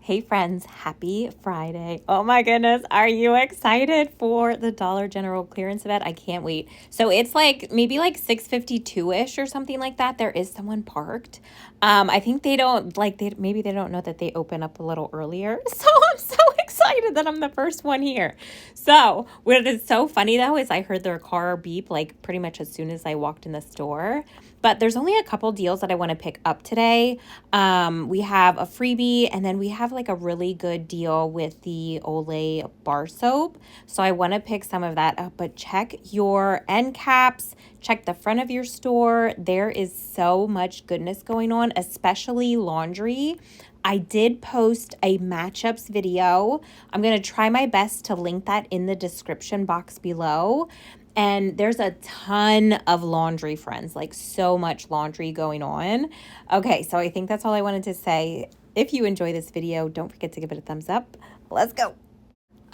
Hey friends, happy Friday. Oh my goodness, are you excited for the Dollar General clearance event? I can't wait. So it's like maybe like 6:52-ish or something like that. There is someone parked. I think they don't maybe they don't know that they open up a little earlier. So I'm so excited that I'm the first one here. So what is so funny though is I heard their car beep like pretty much as soon as I walked in the store. But there's only a couple deals that I want to pick up today. We have a freebie, and then we have like a really good deal with the Olay bar soap. So I want to pick some of that up, but check your end caps, check the front of your store. There is so much goodness going on, especially laundry. I did post a matchups video. I'm going to try my best to link that in the description box below. And there's a ton of laundry, friends, like so much laundry going on. Okay, so I think that's all I wanted to say. If you enjoy this video, don't forget to give it a thumbs up. Let's go.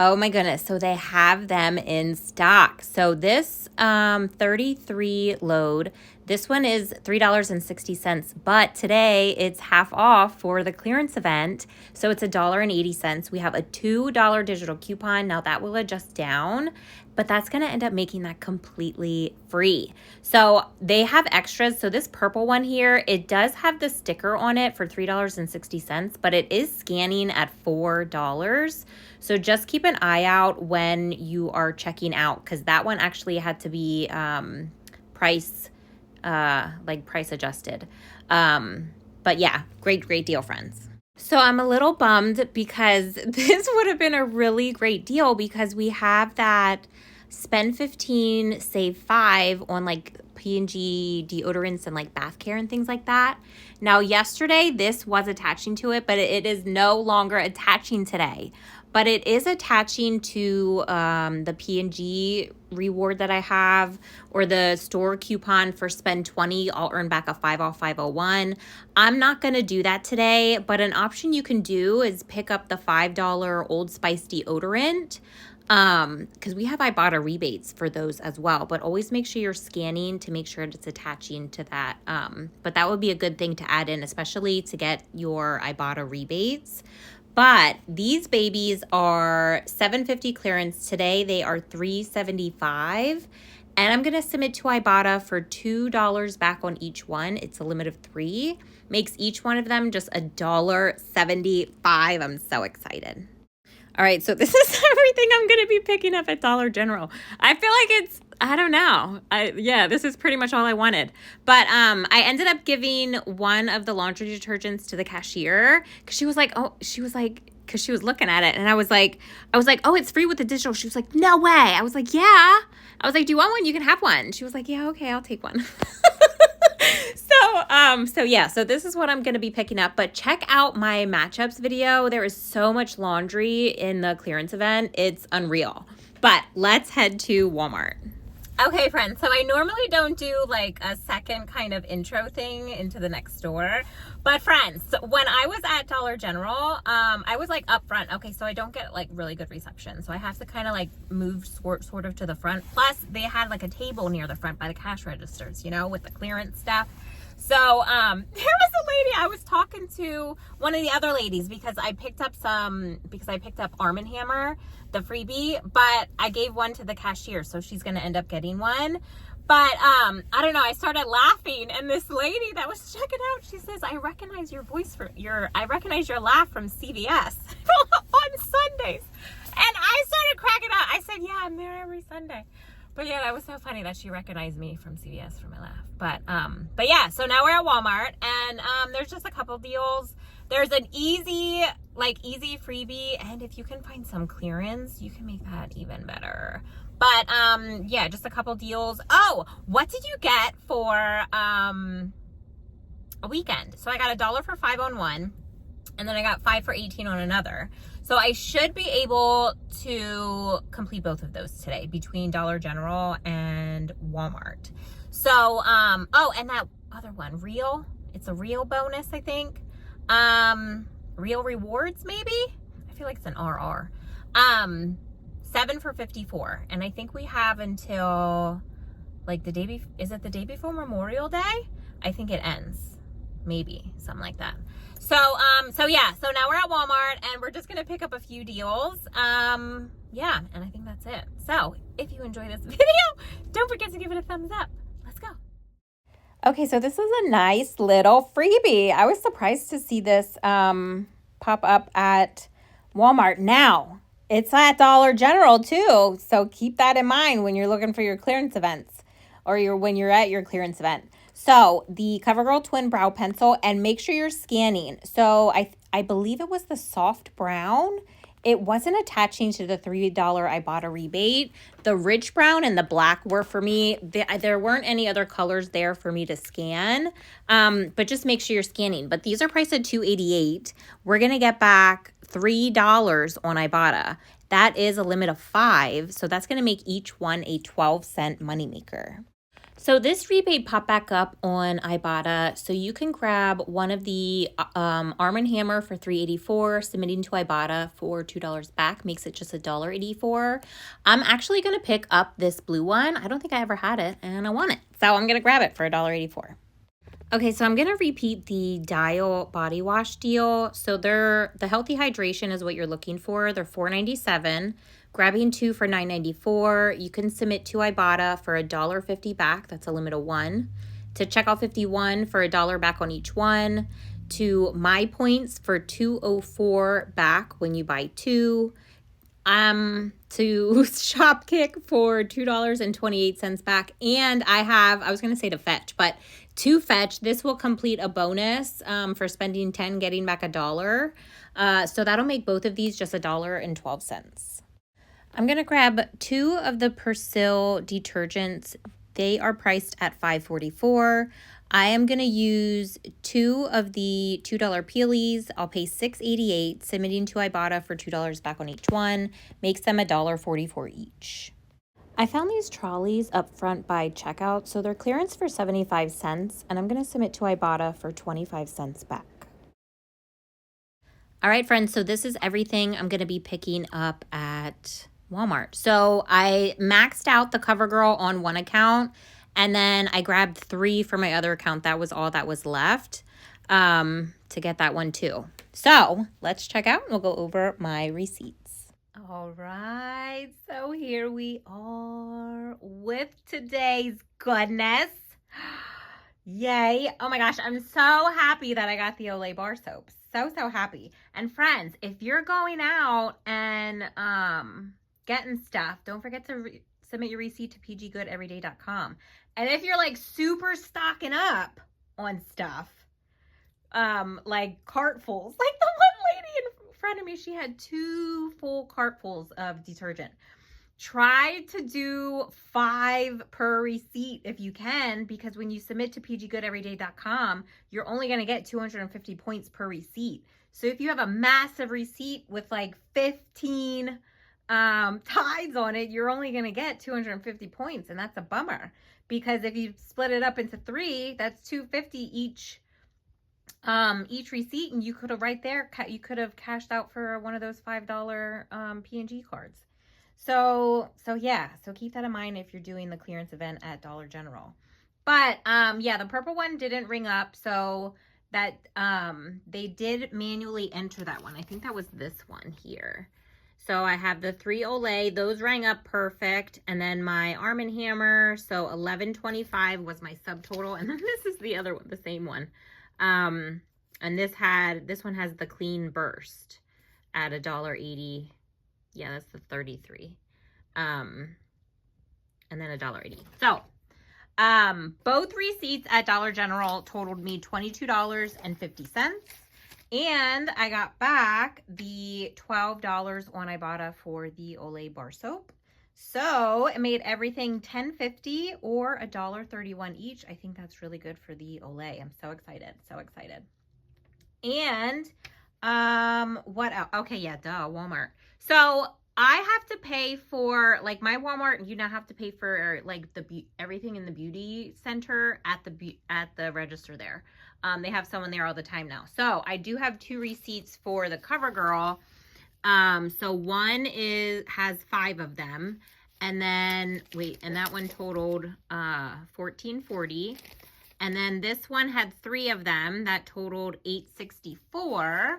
Oh my goodness, so they have them in stock. So this 33 load, this one is $3.60, but today it's half off for the clearance event. So it's $1.80. We have a $2 digital coupon. Now that will adjust down, but that's going to end up making that completely free. So they have extras. So this purple one here, it does have the sticker on it for $3.60, but it is scanning at $4. So just keep an eye out when you are checking out, because that one actually had to be price adjusted. But yeah, great deal, friends. So I'm a little bummed because this would have been a really great deal, because we have that spend 15, save 5 on like P&G deodorants and like bath care and things like that. Now yesterday this was attaching to it, but it is no longer attaching today. But it is attaching to the P&G reward that I have, or the store coupon for spend 20, I'll earn back a 5 off 501. I'm not going to do that today, but an option you can do is pick up the $5 Old Spice deodorant, because we have Ibotta rebates for those as well, but always make sure you're scanning to make sure it's attaching to that. But that would be a good thing to add in, especially to get your Ibotta rebates. But these babies are $7.50 clearance today. They are $3.75. And I'm going to submit to Ibotta for $2 back on each one. It's a limit of 3. Makes each one of them just $1.75. I'm so excited. All right, so this is everything I'm going to be picking up at Dollar General. I feel like I don't know. This is pretty much all I wanted. But I ended up giving one of the laundry detergents to the cashier, because she was because she was looking at it, and I was like, oh, it's free with the digital. She was like, no way. I was like, yeah. I was like, do you want one? You can have one. She was like, yeah, okay, I'll take one. So this is what I'm going to be picking up, but check out my matchups video. There is so much laundry in the clearance event. It's unreal. But let's head to Walmart. Okay, friends, so I normally don't do like a second kind of intro thing into the next store. But friends, when I was at Dollar General, I was like up front. Okay, so I don't get like really good reception. So I have to kind of like move sort of to the front. Plus, they had like a table near the front by the cash registers, with the clearance stuff. So there was a lady, I was talking to one of the other ladies because I picked up Arm & Hammer, the freebie, but I gave one to the cashier, so she's going to end up getting one. But I don't know, I started laughing, and this lady that was checking out, she says, I recognize your laugh from CVS on Sundays. And I started cracking up. I said, yeah, I'm there every Sunday. But yeah, that was so funny that she recognized me from CVS for my laugh. But yeah, so now we're at Walmart, and there's just a couple deals. There's an easy freebie, and if you can find some clearance, you can make that even better. But yeah, just a couple deals. Oh, what did you get for a weekend? So I got $1 for 5 on one, and then I got 5 for 18 on another. So I should be able to complete both of those today between Dollar General and Walmart. So, oh, and that other one, Real. It's a Real bonus, I think. Real Rewards, maybe? I feel like it's an RR. 7 for 54. And I think we have until like the day is it the day before Memorial Day? I think it ends. Maybe something like that. So yeah, so now we're at Walmart, gonna pick up a few deals. Yeah, and I think that's it. So if you enjoy this video, don't forget to give it a thumbs up. Let's go. Okay, so this is a nice little freebie. I was surprised to see this pop up at Walmart. Now, it's at Dollar General too, so keep that in mind when you're looking for your clearance events or when you're at your clearance event. So the CoverGirl Twin Brow Pencil, and make sure you're scanning. So I believe it was the soft brown. It wasn't attaching to the $3 Ibotta rebate. The rich brown and the black were for me. There weren't any other colors there for me to scan, but just make sure you're scanning. But these are priced at $2.88. We're going to get back $3 on Ibotta. That is a limit of 5, so that's going to make each one a 12-cent moneymaker. So this rebate popped back up on Ibotta, so you can grab one of the Arm & Hammer for $3.84, submitting to Ibotta for $2 back, makes it just $1.84. I'm actually going to pick up this blue one. I don't think I ever had it, and I want it, so I'm going to grab it for $1.84. Okay, so I'm going to repeat the Dial body wash deal. So the Healthy Hydration is what you're looking for. They're $4.97. Grabbing 2 for $9.94. You can submit to Ibotta for $1.50 back. That's a limit of 1. To Checkout 51 for $1 back on each one. To My Points for $2.04 back when you buy 2. To Shopkick for $2.28 back. And I was going to say to Fetch, but to Fetch, this will complete a bonus for spending 10, getting back $1. So that'll make both of these just $1.12. I'm going to grab 2 of the Persil detergents. They are priced at $5.44. I am going to use 2 of the $2 Peelies. I'll pay $6.88, submitting to Ibotta for $2 back on each one. Makes them $1.44 each. I found these trolleys up front by checkout, so they're clearance for 75 cents, and I'm going to submit to Ibotta for 25 cents back. All right, friends, so this is everything I'm going to be picking up at Walmart. So I maxed out the CoverGirl on one account, and then I grabbed 3 for my other account. That was all that was left to get that one too. So let's check out and we'll go over my receipts. All right, so here we are with today's goodness. Yay. Oh my gosh, I'm so happy that I got the Olay bar soaps. So happy. And friends, if you're going out and getting stuff, don't forget to submit your receipt to pggoodeveryday.com. And if you're like super stocking up on stuff, like cartfuls, like the one lady in front of me, she had 2 full cartfuls of detergent. Try to do 5 per receipt if you can, because when you submit to pggoodeveryday.com, you're only going to get 250 points per receipt. So if you have a massive receipt with like 15 Tides on it, you're only going to get 250 points, and that's a bummer, because if you split it up into 3, that's 250 each receipt, and you could have right there, you could have cashed out for one of those $5 P&G cards. So yeah, so keep that in mind if you're doing the clearance event at Dollar General. But yeah, the purple one didn't ring up, so that they did manually enter that one. I think that was this one here. So I have the 3 Olay, those rang up perfect, and then my Arm & Hammer, so $11.25 was my subtotal, and then this is the other one, the same one. And this one has the Clean Burst at $1.80. Yeah, that's the 33. And then $1.80. So, both receipts at Dollar General totaled me $22.50. And I got back the $12 on Ibotta for the Olay bar soap. So it made everything $10.50 or $1.31 each. I think that's really good for the Olay. I'm so excited, so excited. And what else? Okay, yeah, duh, Walmart. So I have to pay for, like, my Walmart, you now have to pay for like everything in the beauty center at the register there. They have someone there all the time now. So I do have 2 receipts for the CoverGirl. So one has 5 of them, and then and that one totaled $14.40. And then this one had 3 of them that totaled $8.64.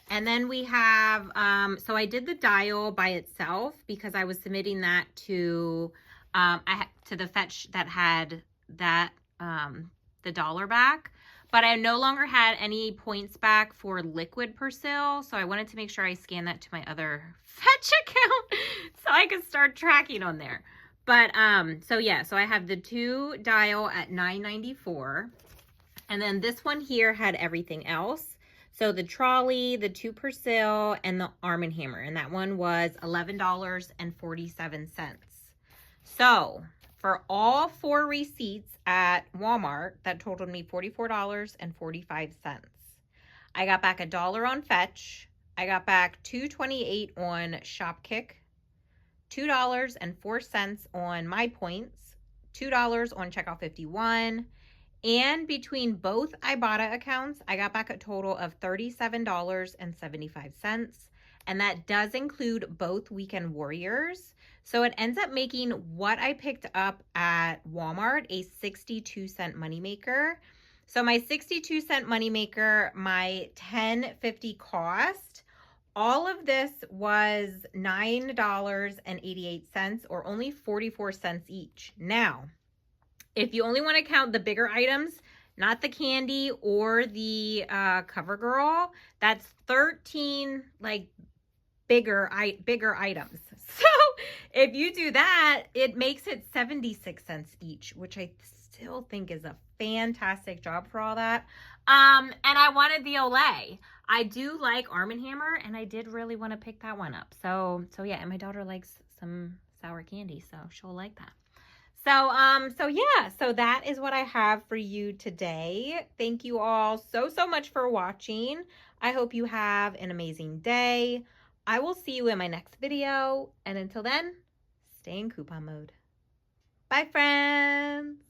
And then we have, so I did the dial by itself because I was submitting that to, to the fetch that had that, the dollar back. But I no longer had any points back for liquid Persil, so I wanted to make sure I scanned that to my other fetch account so I could start tracking on there. But, so yeah, so I have the 2 dial at $9.94. And then this one here had everything else. So the trolley, the 2 Persil, and the Arm & Hammer. And that one was $11.47. So for all 4 receipts at Walmart, that totaled me $44.45. I got back $1 on Fetch. I got back $2.28 on Shopkick, $2.04 on My Points, $2 on Checkout 51, and between both Ibotta accounts, I got back a total of $37.75. And that does include both Weekend Warriors. So it ends up making what I picked up at Walmart a 62-cent moneymaker. So my 62-cent moneymaker, my $10.50 cost, all of this was $9.88 or only 44 cents each. Now, if you only want to count the bigger items, not the candy or the CoverGirl, that's 13 like bigger items. So if you do that, it makes it 76 cents each, which I still think is a fantastic job for all that. And I wanted the Olay. I do like Arm & Hammer, and I did really want to pick that one up. So yeah, and my daughter likes some sour candy, so she'll like that. So yeah, so that is what I have for you today. Thank you all so much for watching. I hope you have an amazing day. I will see you in my next video. And until then, stay in coupon mode. Bye, friends.